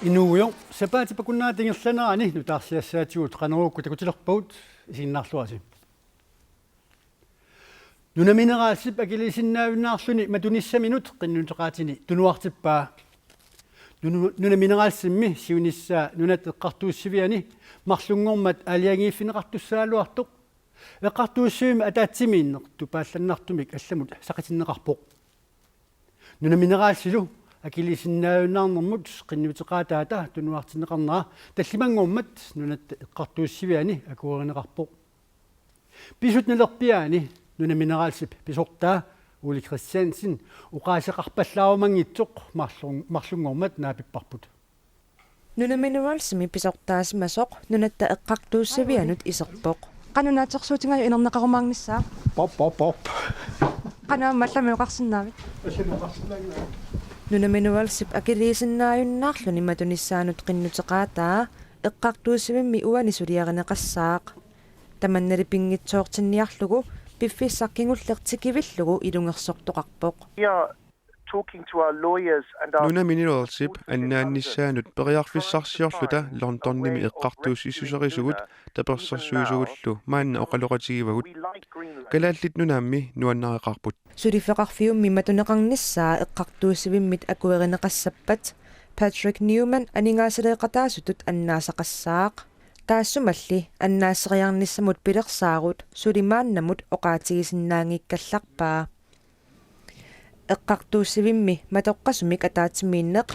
Inuuyo sapaatipakunnaatigerlanaani nutaarsiassaatigут qaneruukku takutilerpagut isinnarluasi. Nunamineraasip akilisinnaavunnaarluni matunissaminut qinnuteqaatini tunuartippaa nunamineraassimmi siunissaa nunat eqqartuussiviani marlungormat aliangiiffineqartussaaluartoq eqqartuussiumi ataatsimiinneq tupaallannartumik allamut saqatinneqarpoq nunamineraasilu akilisinnaavunnaarnermut qinnuteqaataata tunuartinneqarnera tallimangormat nunat eqqartuussiviani akuerineqarpoq pisut nalerpiaani nunamineraasip pisortaa Uli Christiansen uqaasaqarpallaarumangitsoq marlungormat naapipparput nunamineraasimi pisortaasimasoq nunatta eqqartuussivianut iserpoq qanunaatersuutingayu inerneqarumaarnissaa pop qanaa mallameuqarsinnaavit nunamineraasip akiliisinnaajunnaarluni matunissaanut qinnuteqaataa eqqartuussivimmi uani suliareneqassaaq tamannalipinngitsoortinniarlugu piffissarkingullertikivillugu ilungersortoqarpoq nunamineraasip annaannissaanut periarfissarsiorluta Londonnimi eqqartuussissuserisugut tapersarsuisugullu maanna oqaloqatigivagut kalaallit nunaammi nuannareqarput sulifeqarfiummi matuneqarnissaa eqqartuussivimmit akuerineqassappat Patrick Newman aningaasaleeqataasutut annaasaqassaaq taassumalli annaaseriarnissamut pilersaarut sulimaannamut oqaatigisinnaangiikkallarpaa eqqartuussivimmi matoqqasumik ataatimiinneq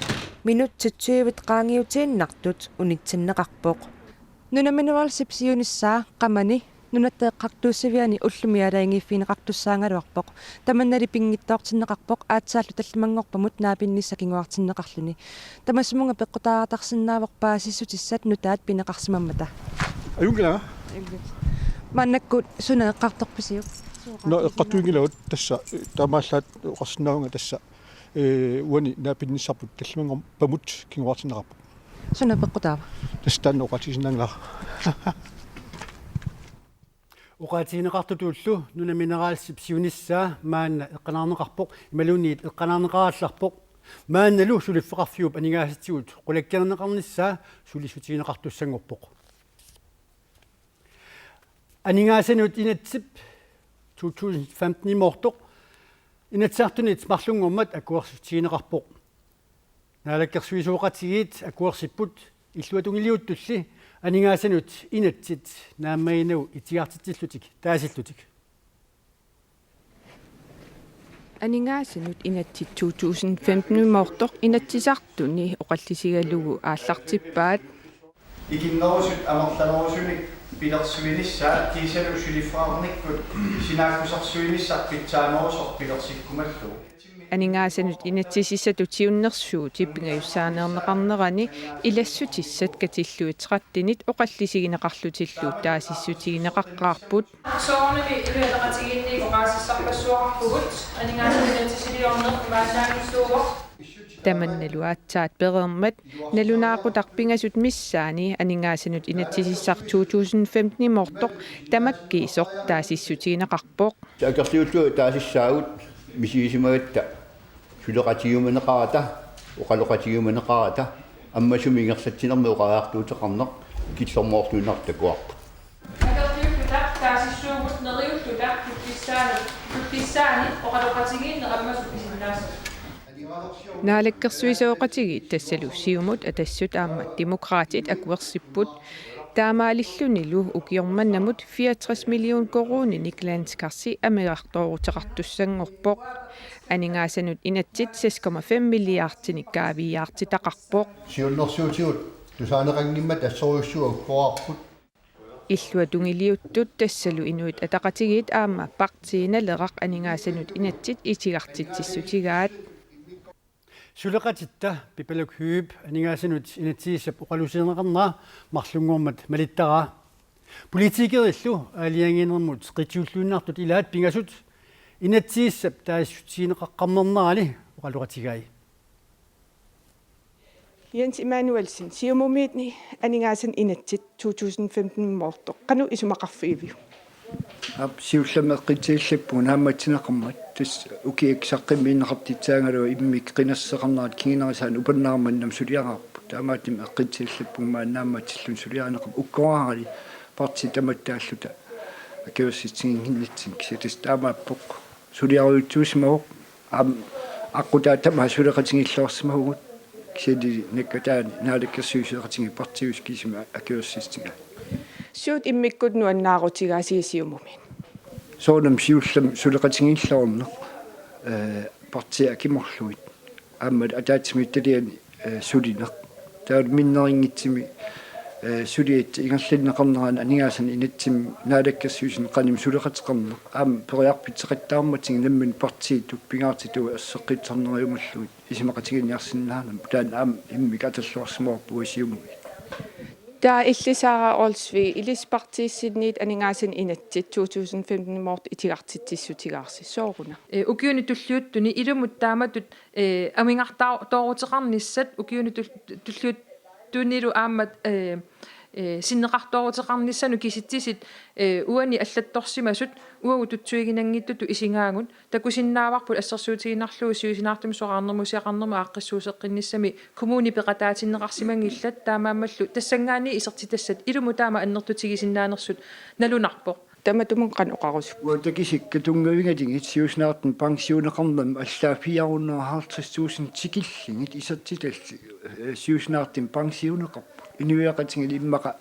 minutsitsuivit qaangiutiinnartut unitsinneqarpoq nunamineraasip siunissaa qamani nunatta eqqartuussiviani ullumialaangiiffiineqartussaangaluarpoq tamannalipinngittoortinneqarpoq aatsaallu tallimangorpamut naapinnissakingуартиннеқарлуни тамассумунга пеққутааратарсинааварпаа сиссутиссат нутаат пинеқарсимаммата аюнгила маннаккут суна эққарторписиук но эққартуингилаут тасса тамааллаат оқарсинаавнга тасса уани наапинниссарпут таллимангор памут кингуартиннеқарпут суна пеққутаава тастаан оқатисиннаангла uqaatigineqartutullu nunamineraasip siunissaa maanna eqqanaarneqarpoq imaluniit eqqanaarneqaraallarpoq maannalu suliffeqarfiup anigaasitigut qulakkiarneqarnissaa sulisutigineqartussangorpoq aningaasanut inatsip 2015 imortoq inatsartunit marlungormat akuersutigineqarpoq naalakkersuisuoqatigiit akuersipput illuatungiliuttulli aningaasanut inatsit naammainagu itigartitsillutik taasилlutik aningaasanut inatsit 2015 mortoq inatsisartuni oqallisigalugu aallartippaat ikinnerusut amerlanerusuni pilersuinissaa tiisalu suliffaarnikkut sinaakkusarsuinissarpitsaamorusor pilersikkumallu aningaasanut inatsisissatutiunnersuut tippingayussaaneerneqarnerani ilassutissat katilluitrattinit oqallisigineqarlutilluut taasissutigineqaqqaarput soornami iluataqatiginniik oqaasissarpassuaqarpugut aningaasanut inatsisiliorneq maasaanissuuvoq tamannaluaatsaat pereermat nalunaaqutaqpingasut missaani aningaasanut inatsisissar 2015 mortoq tamakkiisoq taasissutigineqarpoq takerliullu taasissaagut misiisimagatta suleqatigiumaneqarata oqaloqatigiumaneqarata аммасумингерсатсинерми уқараартуутеқарнеқ китсормоорнунартакуарпу агертиуллутақ таасиссуугут нериуллутақ писсаани оқалоқатигиинне аммасуписиннаас naalakkersuisooqatigi tassalu siumut atassut aamma demokraatit akuersipпут таамаалиллуни укиорманнамут 64 миллион корони никлансkarsi амиартоорутеқартуссангорпоқ анингаасанут инатсит 6,5 миллиардтиник каавиаартитақарпоқ сиуннэрсуутигут тусаанеқангиммат ассориуссуаккоарпут иллуатунгилиуттут тассалу инуит атақатигиит аама партииналеқақ анингаасанут инатсит итигартитсиссутигаат suleqatitta pipaluk hyp aningaasanut inatsiissap uqalusinernerna marlungormat malittara politikerillu alianginermut qitiulluunnaartut ilaat pingasut inatsiissap taasutiineqaqqarnernerali uqaluqatigai Jens Emanuelsen siumumiitni aningaasan inatsit 2015 morto qanu isumaqarfiiviu siullammeqqitiillippuun haammatsineqarmat tas ukiaksaqqiminneqartitsaangalu immik qinassaqarnaat kinginerisan upannaaramannam suliaqarput таамаатим эққитсиллаппугмаанаамматиллун сулиаанеқап уккоарали парти таматтааллута акиусситсигингиннитсин киситис таамааппоқ сулиаруйутсуусмавоқ аққутаа тама сулеқатингиллуарсимагугут кисиди наккатаани наалаккерсуусеқатинги партиус кисима акиуссистига суут иммиккут нуаннаарутигаасигисиумумин соонам сиуллам сулеқатингиллуарнеқ партия акиморлуит ааммат атаатсимитталиани сулинеқ таат миннерингитсими сулиит ингерлиннеқарнеран анигаасан инатсим наалаккерсуусин қаним сулеқатеқарнеқ аама периарпитсеқаттаарматинг наммин партииту пингаартиту ассеққитсарнериумаллуит исимақатигиниарсинаанам таан аама иммик аталлуарсимаорпу исиумуи таа иллисаара олсви илиспартииссинниит анигаасан инатсит 2015 морт итигартитсиссутигаарси сооруна укиуни туллиуттуни илумут тааматут амингартаа тоорутеқарниссат укиуни туллиуттунилу аамат синнеқарторутеқарниссану киситсисит уани аллатторсимасут уагу тутсуигинангиттуту исингаагун такусиннааварпут ассерсуутигинарлуу сиусинаартум соқарнермусиақарнерма ааққиссуусеққинниссами коммуни пеқатаатиннеқарсимангиллат таамааммаллу тассангаани исертитассат илуму таама аннертутигисиннаанерсут налунарпоқ таматумун каноқарусу уатакисикка тунгавингатингит сиуснаартн пансиунеқарнам аллаафиаруннерхаартриссуусин тикиллингит исертиталли сиуснаартин пансиунеқарпу инуяқатингили иммақа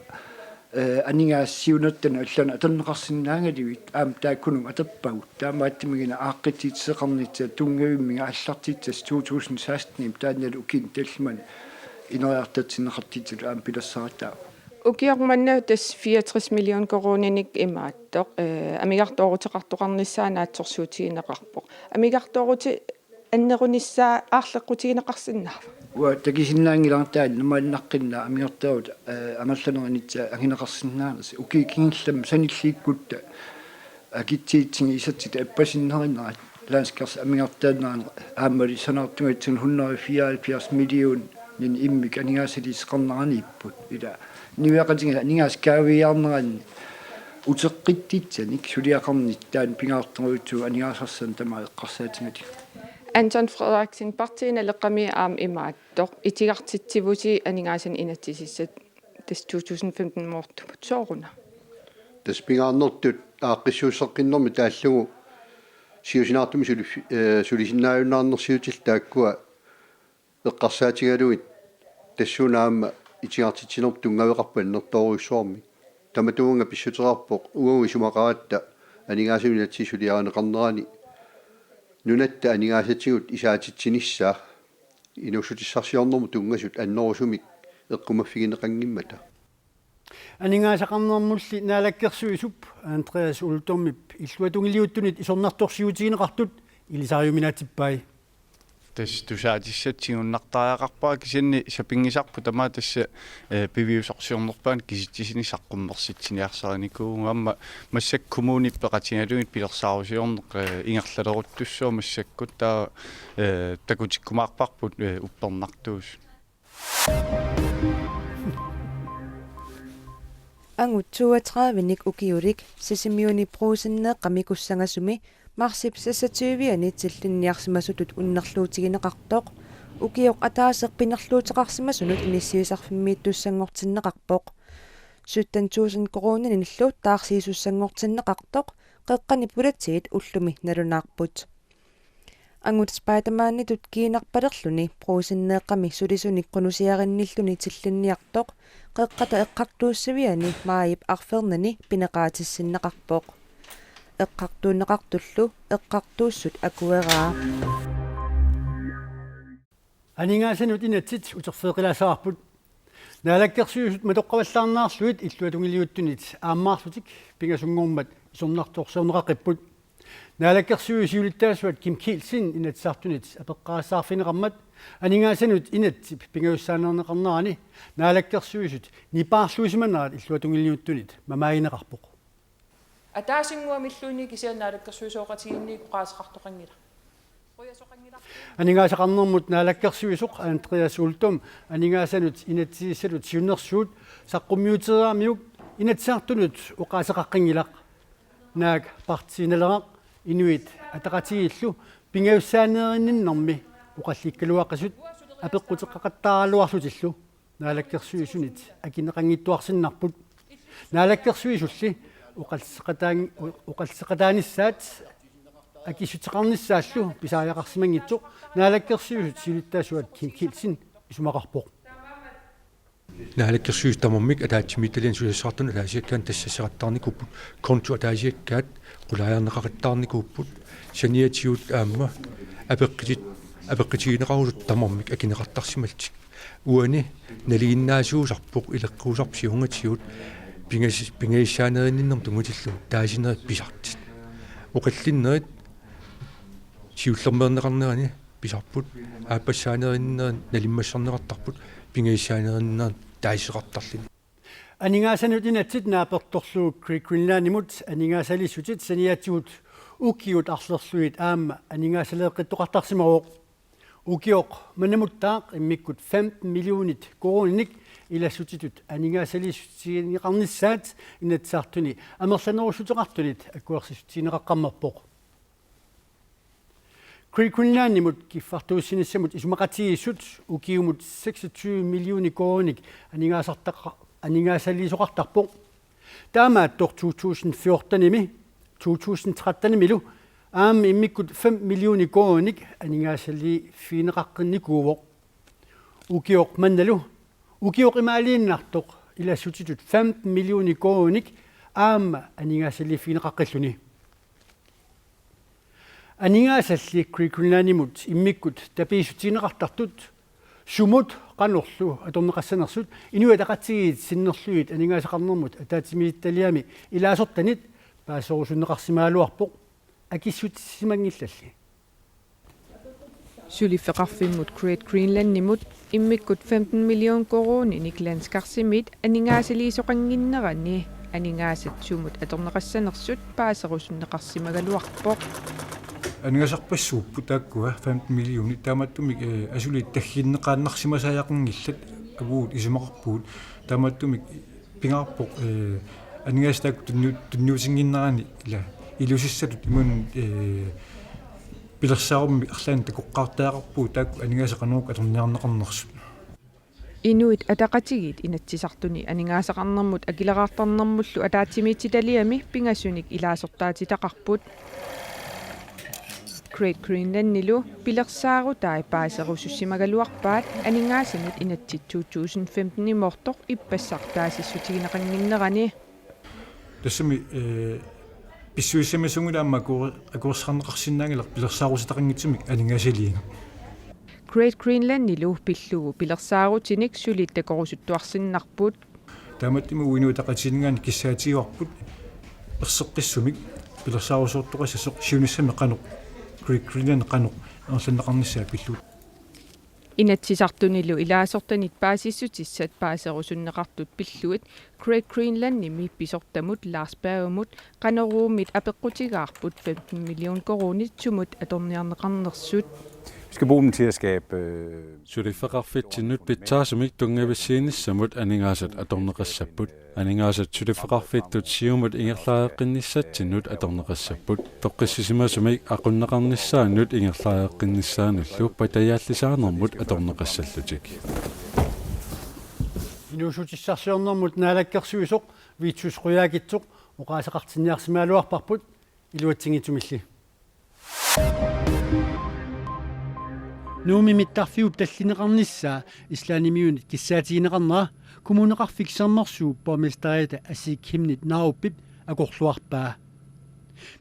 анингассиунаттана аллана атернеқарсиннаангаливит аам тааккунум атерпагут таамааттимигина ааққитиитсеқарнитса тунгавиммига аллартитсас 2016 тааннал укин таллимани инериартатсиннеқартитсалу аам пилассаратаа укиорманнау тас 64 миллион корониник имааттоқ амигарторутеқартоқарниссаанаатсорсуутигинеқарпоқ амигарторути аннеруниссаа аарлеққутигинеқарсиннаава уа такисиннаангилартаан намааннаққинна амиортаут амалланеринитса агинеқарсиннаанас укикингиллам саниллииккутта акитсиитсинги исатсита аппасиннериннерат ланскерс амиортааннаан ааммали санаартугатсин 174 миллион нин иммик анигаасалисеқарнеранииппут ила нивеқатинга анигаас каавиарнерани утеққиттитсаник сулиақарнит таан пингаартеруутсу анигаасарсан тама эққарсаатингати Anton Frederiksen partien aleqami aam imaattoq itigartitsivusi aningasan inatsisissat tas 2015 mortumut sooruna таспингаарнертут ааққиссуусеққиннэрми тааллугу сиусинаартуми сулисиннааюннаарнерсиутил тааккуа эққарсаатигалуит тассунаама итигартитсинерп тунгавеқарпан нерторуйссуарми таматуунга писсутерарпоқ угуи сумақаратта анигаасуинатсисулиаанеқарнерани нунатта анигаасатсигут исаатитсинissaa инусутиссарсиорнэрму тунгасут аннерусумик эққумаффигинеқангиммата анигаасақарнермулли наалаккерсуисуп Андреас Ултормип иллуатунгилиуттунит исорнарторсиутигинеқартут илисариуминаатиппай тас тусаатиссатсигуннартариақарпаа кисинни сапингисарпу тамаа тасса пивиусорсиорнерпаан киситсисинисаққуммерситсиниарсариникуу амма массак коммуниппеқатингалугит пилерсаарусиорнеқ ингерлалеруттуссоо массаккут таа такутиккумаарпарпут уппернартуус ангутсуатраавиник укиулик сисимиуни пруусиннеэ қамикуссангасуми марсип сассатиувиани тиллинниарсимасутут уннерлуутигинеқартоқ укиоқ атаасеқпинерлуутеқарсимасунут иниссиусарфиммииттуссангортиннеқарпоқ 17,000 коронин иллуут таарсиисуссангортиннеқартоқ қеққани пулатсигит уллуми налунаарпут ангут спайдермааннитут киинарпалерлүни пруусиннеэққами сулисуник қунусиаринниллүни тиллинниартоқ қеққата эққартууссавиани маайип арфернани пинеқаатиссиннеқарпоқ эққартуунеқартуллу эққартууссут акуераа анигаасанут инатсит утерфеэқилаасаарпут наалаккерсуусут матоққаваллаарнаарлуит иллуатунгилиуттунит ааммаарлутик пингасунгормат исорнарторсуунеқақиппут наалаккерсуусиулиттаасуат Kim Kielsen инатсаартунит апеққаассаарфинеқармат анигаасанут инатсип пингауссаанернеқарнерани наалаккерсуусут нипаарлуусиманаат иллуатунгилиуттунит мамаинеқарпоқ атаасингуамиллуини кисианнаалаккерсуисооқатигинни қаасеқартоқангила анигаасақарнермут наалаккерсуисоқ Андреас Ултом анигаасанут инатсииссалут сиуннерсуут саққуммиутераамиук инатсаартунут уқаасеқаққингилақ наак партииналерақ инуит атақатигиллу пингауссаанериннэрми уқалликкалуаққасут апеққутеққаттааралуарлутиллу наалаккерсуисунит акинеқангиттуарсиннарпут наалаккерсуисулли уқалсеқатааниссаат акисутеқарниссааллу писааяқарсимангитсоқ наалаккерсуисут силиттаасуат килсин исумақарпоқ наалаккерсуис тамармик атаатсимиталиан сулассартуна таасиаккаан тассасеқаттаарникуппут конту атаасиаккаат qulaayarneqaqittaarnikuupput saniatiut aamma apeqqitiineqarusut tamarmik akineqartarsimaltik uani naliginnaasuusarpuq ileqquusarpsiungatiut pingaissaanerinninnerm tungutillu taasinerit pisartit oqallinnerit siullermeerneqarnerani pisarput aappassaanerinnerin nalimmassarneqartarput pingaissaanerinnerin taasiseqartarlin анингаасанут инатсит нааперторлуу Greenlandimut анингаасалиссутит саниатсуут укиут арлерлуит аама анингаасалеэққиттоқартарсимавоқ укиоқ манамуттаақ иммиккут 15 миллионит короник илассутитут анингаасалиссутигиниқарниссаат инатсаартуни амерланерусутеқартунит аккуарсисутигинеқаққаммерпоқ Greenlandimut киффартууссиниссамут исумақатигиссут укиумут 26 миллиони короник анингаасалисоқартарпоқ таамааттор 2014-ими 2013-милу аама иммиккут 5 миллиони короник анингаасали финеқаққинникуувоқ укиоқ манналу укиоқ имаалииннартоқ илассутитут 15 миллиони короник аама анингаасали финеқаққиллуни анингаасалли Greenlandimut иммиккут тапиисутигинеқартартут сумут qanurlu atorneqassanersut inuataqatigit sinnerluit aningaasaqarnermut ataatimiittaliami ilaasortanit paasorusunneqarsimaaluarpoq akissutisimangillalli Sulifeqarfimmut Great Greenlandimut immikkut 15 million koroni niklandskarsimit aningaasaliisoqanginnerani aningaasat sumut atorneqassanersut paaserusunneqarsimagaluarpoq анинgasarpassuuppu taakkuа 15 миллиони тааматтумик асулит таггиннеқааннарсимасааяқангиллат агуут исумақарпуут тааматтумик пингаарпоқ анингаастаак тунниутингиннерани ила илусиссатут имун пилерсаарумми арлаан такоққартаақарпуу таакку анингаасақануук аторниарнеқарнерсут Inuit ataqatigit inatsisartuni aningaasaqarnermut akileraartarnermullu ataatimiititaliami pingasunik ilaasortaatitaqarput Great Greenlandilu pilersaarutai paaserusussimagaluarpaat aningaasamut inatsit 2015 imortoq ippassartaasissutigineqanginnerani тассами писсуиссамасунгулаама акуерсарнеқарсинаангилар пилерсааруситақангитсумик анингаасалиинга Great Greenlandilu pillugu pilersaarutinik sulittakorusuttuarsinnarput тааматтиму уинуутақатингаани киссаатигуарпут персеққиссумик пилерсаарусуортоқассасоқ сиуниссами қанеқ Great Greenland qanu erlanneqarnissaa pillut inatsisartunillu ilaasortanit paasissutissat paaserusunneqartut pilluit Great Greenlandimi pisortamut Larsbergumut qaneruumit apeqqutigaarput 15 million koronit sumut atorniarneqarnersut Vi skal bruge dem til at skabe Sulifeqarfitsinut pitsaasumik tungavissiinissamut aningaasat atorneqassaput aningaasat sulifeqarfittut siumut ingerlaaeqqinissatsinut atorneqassaput toqqissisimasumik aqunneqarnissaannut ingerlaaeqqinnissaanullu patayaallisaanermut atorneqassallutik инуусутиссарсиорнэрмут наалаккерсуисоқ виитсусқуяакитсоқ оqaасеқартинниарсимаалуарпарпут илуатсигитсумилли нуумимиттарфиуп таллинеқарниссаа ислаанимиунит киссаатигинеқарнера коммунеқарфиксермерсуу помистарита асикхимнит науппип акорлуарпаа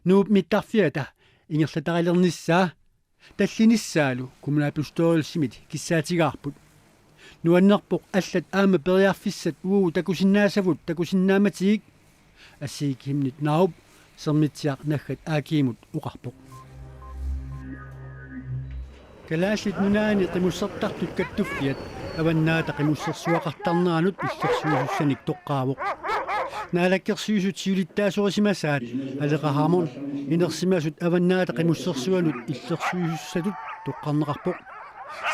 нууп миттарфиата ингерлатарилерниссаа таллиниссаалу коммунаапустуорилсимит киссаатигаарпут нуаннерпоқ аллат аама периарфиссат уу такусиннаасавут такусиннааматигик асикхимнит науп сермитсиақ наггат аакиимут уқарпоқ калааллит нунаани қимуссертартут каттуффиат аваннаата қимуссерсуақартарнеранут иллерсуусуссаник тоққаавоқ наалаккерсуусут сиулиттаасорисимасаат алеқахаамон инерсимасут аваннаата қимуссерсуанут иллерсуусуссатут тоққарнеқарпоқ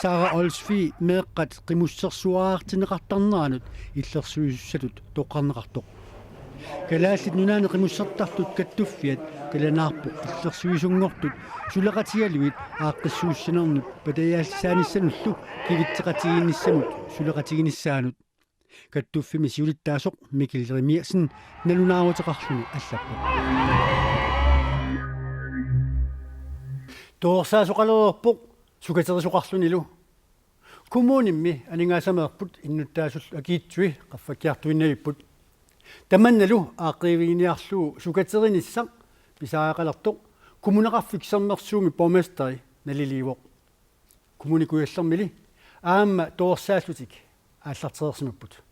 сара олсфи меэққат қимуссерсуаартинеқартарнеранут иллерсуусуссатут тоққарнеқартоқ كلاسيت نونان قمصطحتت كتفيت كلاناربو иллерсуисунгортут сулеқатигалуит ааққиссууссинернут патаяалсааниссануллу кивитсеқатигинниссамут сулеқатигиниссаанут каттуффими сиулиттаасоқ микиллеримиасин налунааруутеқарлуни аллаппа тоорсаасоқалерерпоқ сукатерисоқарлунилу кумуунимми анингаасамеерпут иннуттаасул акиитсуи qaffakkiartuinnavipпут таманналу ааққивигиниарлуу сукатериниссақ писаақалертоқ кумунеқарфиксермерсууми поместери налиливоқ кумуникуяллермили аама тоорсааллутик ааллартерерсимаппут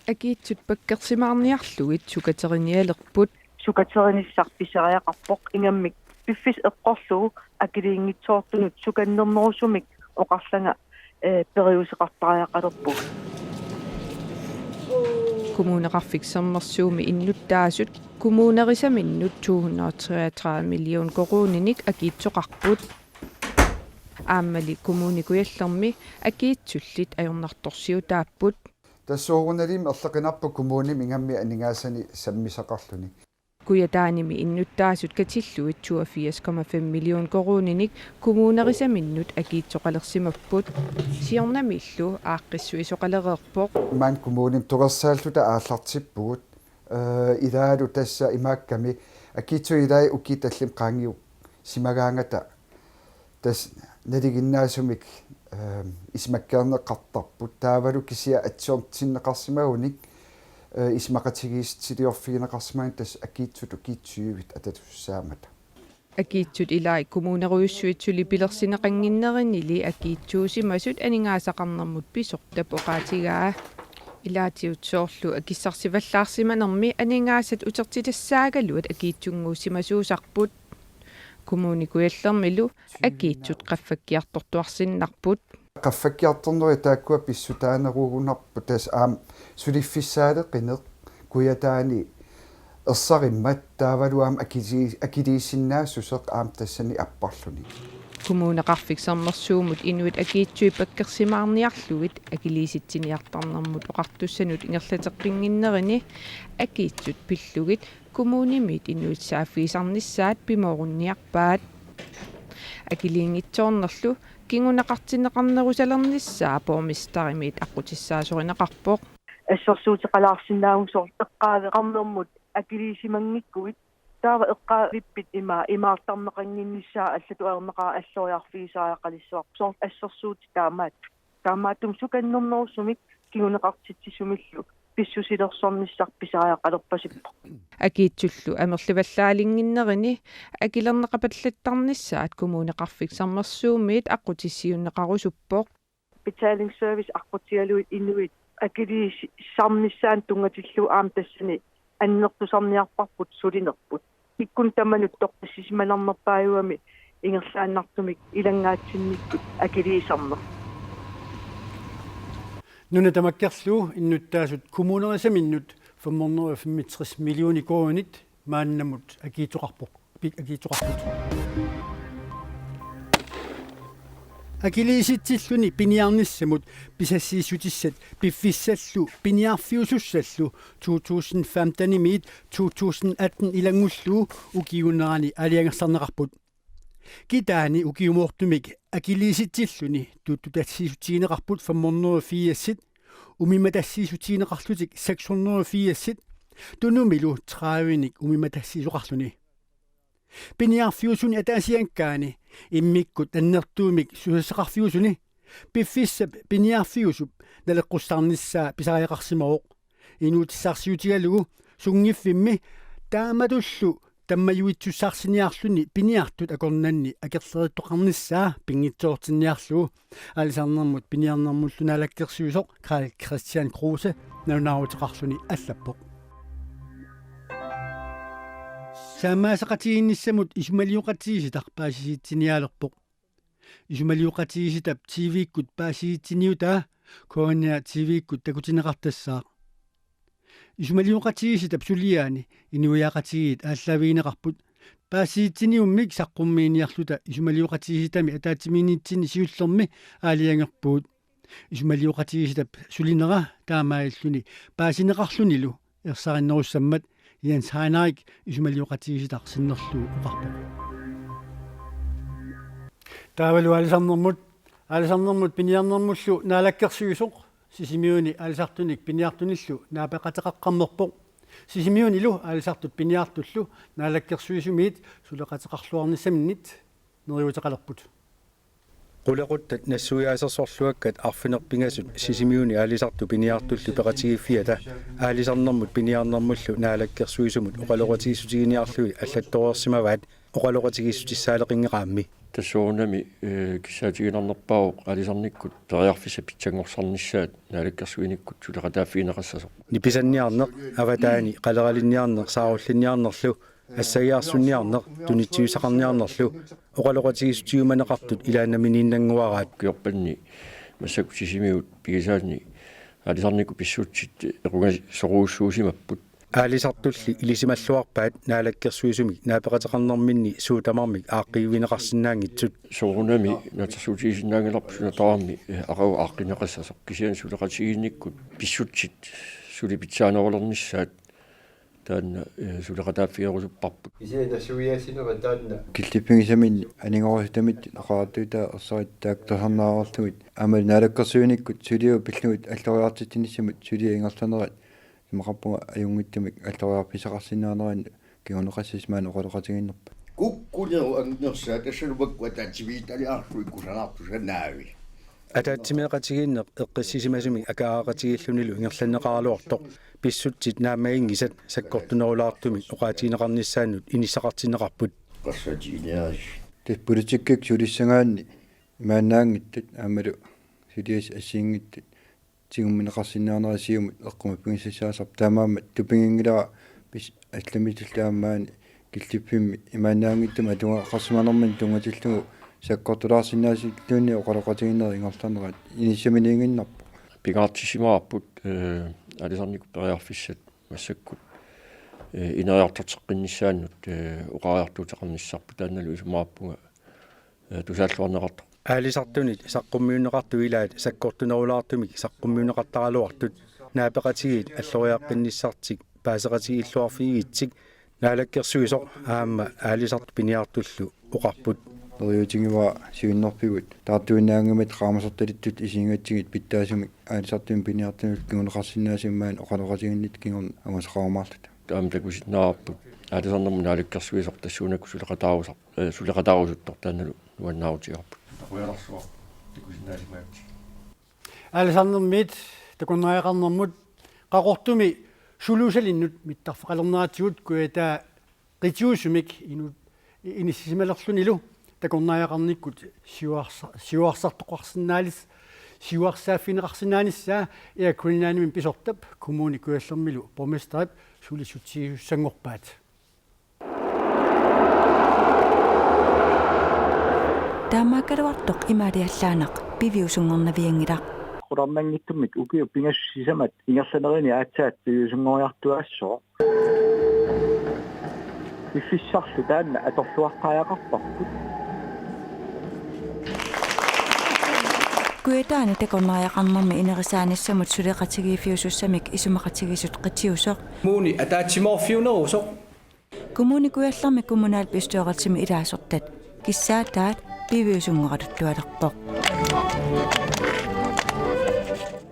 акиитсут паккерсимаарниарлугит сукатериниалерпут сукатериниссар писариақарпоқ ингаммик пиффис эққорлугу акилиингитсоортунут суканнернерусумик оқарланга периусеқартариақалерпу kommuneqarfiksermersuumi innuttaasut kommunerisaminnut 233 million koruninik akiitsoqarput aammali kommunikuyallermi akiitsullit ajornartorsiutaapput тассуугуналими ерлеқинарпу коммууними ингамми анингаасани саммисақарлуни kuyataanimi innuttaasut katilluit 82,5 million koruninik kommunerisaminnut akiitsoqalersimapput siornamillu aaqqissuisoqalereerpoq маан коммууним тугерсааллута ааллартиппугут илаалу тасса имаакками акиитсуилай укиталлим qaangiu симагаангата тас налигиннаасумик исмаккернеқартарпут таавалу кисиа атсуортиннеқарсимагуник исмақатигиистилиорфигинеқарсимаан тас акиитсут укиитсуивит ататуссаамата акиитсут илай коммунеруйуссуитсули пилерсинеқангиннеринили акиитсуусимасут анингаасақарнэрмут писортап оқаатигаа илаатиутсоорлу акиссарсиваллаарсиманерми анингаасат утертилассаагалуат акиитсунгууссимасуусарпут коммуникуяллермилу акиитсут qaffakkiartortuarsinnarput qaffakkiartorneri taakkuа писсутаанеругунарпу тас аам сулиффиссаалеқинеқ куятаани ерсариммат таавалуам акилиисиннаассусеқ аам тассани аппарлуни kommuneqarfiksermersuumut inuit akiitsui pakkersimаарniarlugit akiliisitsiniartarnermut oqartussanut ingerlateqqinginnerini akiitsut pillugit kommunimit inuit saaffiisarnissaat pimorunniarpaat akiliingitsoornerlu kingunaqartineqarnerusalernissaa pormistarimit aqutissaasorinaqarpoq ассерсуутеқалаарсинаагусоор эққаавеқарнэрмут акилиисимангиккуит таава эққаавиппит имаартарнеқангиннissaa аллатуарнеқаа аллориарфигисариақалиссуар соор ассерсуути таамаатум суканнернерусумик кигунеқартитсисумиллу писсусилерсорниссар писариақалерпасиппо акиитсуллу амерливаллаалингиннерини акилернеқапаллаттарнissaат kommuneqarfiksermersuumit аққутиссиуннеқарусуппоқ betaling service аққутигалуит инуит акилииссарнissaан тунгатиллу аам тассани аннертусарниарпарпут сулинерпут иккун таманут тоққиссисималарнерпааюами ингерлааннартумик илангаатсинниккут акилиисарнер нуна тамаккерлуу иннуттаасут коммунерисаминнут 565 миллиони коонит мааннамут акиитоқарпоқ акиитоқарпут акилииситсиллуни пиниарниссамут писассиисутиссат пиффиссаллу пиниарфиусуссаллу 2015-мит 2018 илангуллуу укиунерани алиангерсарнеқарпут китаани укиумоортумик акилииситсиллуни туттутассиисутигинеқарпут 580 умиматассиисутигинеқарлутик 680 тунумилу 30ник умиматассиисоқарлуни пиниарфиусуни атаасианкаани иммиккут аннертуумик сусеқарфиусуни пиффиссап пиниарфиусуп налеққуссаарнissaа писариақарсимаоқ инуутиссаарсиутигалугу сунгиффимми тааматуллу таммаюитсуссаарсиниарлуни пиниартут акорнанни акерлеритоқарнissaа пингитсоортинниарлугу алисарнермут пиниарнермуллунаалаккерсуисоқ Карл Кристиан Крусе наунаутеқарлуни аллаппоқ самаасақатигинниссамут исумалиуқатигиситар паасисиитсиниалерпоқ исумалиуқатигиситап тивиккут паасисиитсиниутаа коонниа тивиккут такутинеқартассаа исумалиуқатигиситап сулиаани инуяақатигиит ааллавиинеқарпут паасисиитсиниуммик саққуммииниарлута исумалиуқатигиситами атаатиминиитсини сиуллерми аалиангерпуут исумалиоқатигиситап сулинера таамаиллуни паасинеқарлунилу ерсариннерусsammat Jens Heinrich исумалиоқатигиситақ синнерлуу оқарпа таавалу алисарнермут пиниарнермуллу наалаккерсуисоқ сисимиуни алисартуник пиниартуниллу наапеқатеқаққарнерпоқ сисимиунилу алисартут пиниартуллу наалаккерсуисумиит сулеқатеқарлуарниссаминнит нериутеқалерпут qulaquttat nassuiaasерсорлуаккат арфинерпингасут сисимиуни алисарту пиниартуллу пеқатигиффиата аалисарнэрмут пиниарнэрмуллу наалаккерсуисумут оқалоқатигиссутигиниарлуи аллаттоорсимаваат оқалоқатигиссутиссаалеқингеқаамми тассуунами киссаатигинарнерпао алисарниккут периарфиса питсангорсарниссаат наалаккерсуиниккут сулеқатааффиинеқассасо ниписанниарнеқ аватаани қалералинниарнеқ сааруллинниарнерлу ассаиарсунниарнеқ тунитсиусақарниарнерлу оқалоқатигиссутиуманеқартут илааннаминииннангуараат киорпанни массаку сисимиут пигисаани алисарнику писсуутсит эқунга сорууссуусимаппут аалисартулли илисималлуарпаат наалаккерсуисуми наапеқатеқарнэрминни суутамармик ааққиуинеқарсинаангитсут соорунами натасуутигисиннаангиларпусуна таами ақау ааққинеқассасо кисиан сулеқатигинниккут писсутсит сулипитсаанерулерниссаат таанна сулеқатааффиерусуппарпут киллиппигисамин анингоруситамит ақаратуита ерсарит тасарнааруарлугит аамал наалаккерсуиниккут сулиу пиллугит аллориартитиниссамут сулиа ингерланерат имақарпуга аюнгиттамик аллориарписақарсинаанеран кигунеқассисмаан оқалоқатигиннерпа куккулеру ангерсаа тассалубаккуа таатсивииталиарлуи кусанаартусанаави атаатсимеқатигиннеқ эққиссисимасуми акааақатигиллунилу ингерланнеқаралуартоқ писсутсит наамаингисат саккортунерулаартуми оқаатигинеқарниссаанут иниссақартинеқарпут qassatiinearis теппулитиккик сулиссагаанни имаанаангиттат аамалу сулиас ассиингиттат тигумминеқарсинаанерасиумут эққума пингиссасаасар таамаамат тупингингилара пис алламитуллаамаани киллиппимми имаанаангиттама атунга қарсиманермин тунгатиллугу саккортулаарсинаасиллуунни оқалоқатигиннери ингерланерат иниссаминиингиннарпу пигаартисимаарпут алисарнику периарфиссат массаккут инериартартеққиннissaannут оқариартуутеқарниссарпу таанналу исумаарпуга тусааллуарнеқарту аалисартунит саққуммиунеқарту илаат саккортунерулаартумик саққуммиунеқартаралуартут наапеқатигиит аллориаққинниссартик паасеқатигиллуарфигитсик наалаккерсуисоқ аама аалисарт пиниартуллу оқарпут риутингива сиуннерпигут таартуинаангамат qaamasertalittut isiingatsigit pittaasumik аалисартуин пиниартунут кигунеқарсинаасиммаан оқалоқатигиннит кигорн амасақаумаарлут таамтакусиннаарпут аалисарнерму наалаккерсуисоқ тассуунакку сулеқатаарусуттор таанналу нуаннаутиарпут уяларсуа такусиннаасимаатти алисарнермит такуннаақарнэрмут қақортуми сулуусалиннут миттарфеқалернаатигут куятаа қитиусумик инут иниссималерлунилу такуннаақарниккут сиуарсартоқарсиннаалис сиуарсааффинеқарсинааниссаа иаккулинаанимин писортап коммуни куаллермилу поместерип сулисутсиуссангорпаат таамаакалуартоқ имаалиаллаанақ пивиусунгорнавиангилаа qurarnanngittummik ukiu pingassusisamat ingerlanerini aatsaat piyusungoriartuassoo iffissarlu taanna atorluartaajaqarparput kuetaani takornariaqarnermi inerisaanissamut suleqatigiifiusussamik isumaqatigisut qitiusoq muuni ataatsimorfiunerusoq kommuni kuallermi kommunaal pistooralsimi ilaasortat kissaataat piviusungoraluttualerpoq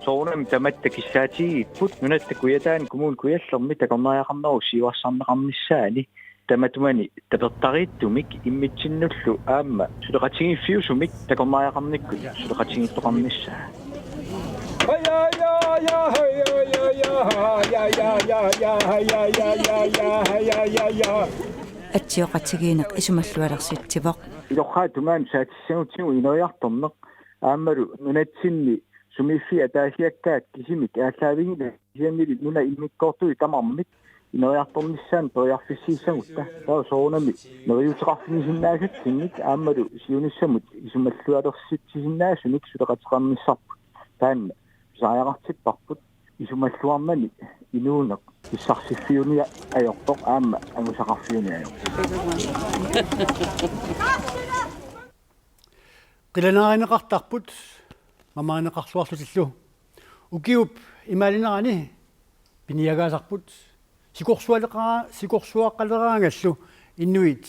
soonam tamatta kissaatigiipput nunatta kuyataani kommun kuyallermi takornariaqarneru siuarsarneqarnissaani tamatumani tapertariittumik immitsinnullu aamma suleqatigiiffiusumik takornariaqarnikkut suleqatigittoqarnissaa атсиоқатигиинеқ исумаллуалерситсивоқ илорхаатумаан саатиссагутсигу инериарторнеқ ааммалу нунатсинни сумиффи атаасиаккаат кисимик ааллаавигила кисианнили нуна иммиккоортуи тамармик инериарторниссаан периарфиссииссагутта таа соонами нериутеқарфинисиннаасатсинник ааммалу сиунissамут исумаллуалерситсисиннаасуник сулеқатеқарниссарпу таанна сааяқартиппарпут исумаллуармани инуунеқ иссарсиффиуния аёртоқ аама ангусақарфиуния qilanaarineqartarput мамаанеқарлуарлутиллу укиуп имаалинерани пиниагаасарпут сикорсуаққалераангаллу иннуит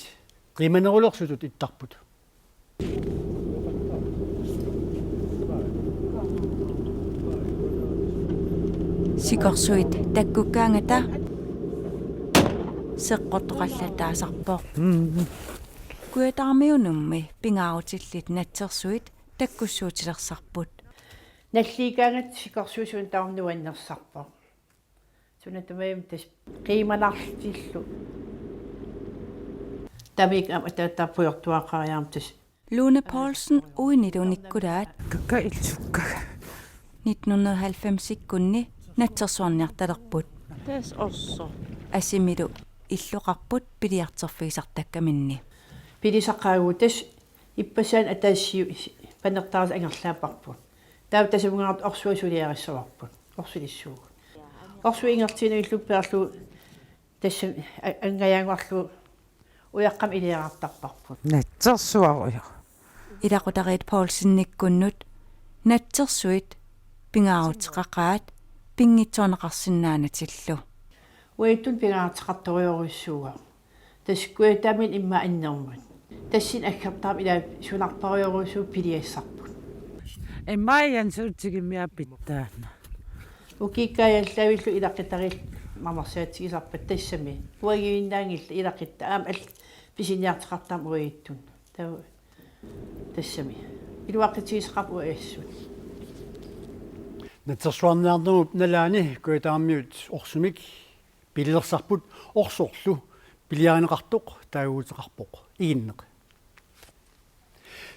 қиманерулерсутут иттарпут сикорсуит таккуккаангата сеққортоқаллатаасарпоо куятаармиунумми пингаарутиллит натсерсуит таккуссуутилерсарпут наллиикаангат сикорсуусуун таорнуаннерсарпоо сунатамаим тас қиманарлтиллу тамик атааттарпуйортуақариарм тас Lone Poulsen uinnilunikkudaat kakkailsukkага 1990-ikkunni natsersuarniartalerput тас орсо асимилу иллоқарпут пилиартерфигисартаккаминни пилисаққаагуу тас иппасаан атаассиу панертаарс ангерлаапарпут таа тасумгаарт орсуасулиариссаварпут орсулиссууг орсуингертинуиллуппеарлу тассам ангаяангуарлу уяққам илиарартарпарпут натсерсуаруйо илақутариит Poulsen-никкуннут натсерсуит пингаарутеқақаат пингитсуанеқарсинаанатиллу уиттун пингаарteqartoriоруссууга таскуятамин имма аннермут тассин аккартаам илаа сунарпариоруссуу пилиассарпут эммааян суутигиммиаппиттаана укиккаяллавиллу илаққитарил мамарсаатигисарпат тассами уагииннаангилла илаққитта аам ал писиниартеқартаам уиттун таа тассами илуаққитигисақап уассут натсерсуарниарнерут налаани куятаармиут орсумик пилерсарпут орсоорлу пилиаанеқартоқ таагуутеқарпоқ игиннеқ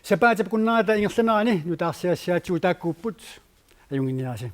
сапаатап куннаата ингерланерани нутаарсиассаатигу тааккууппут аюнгинниааси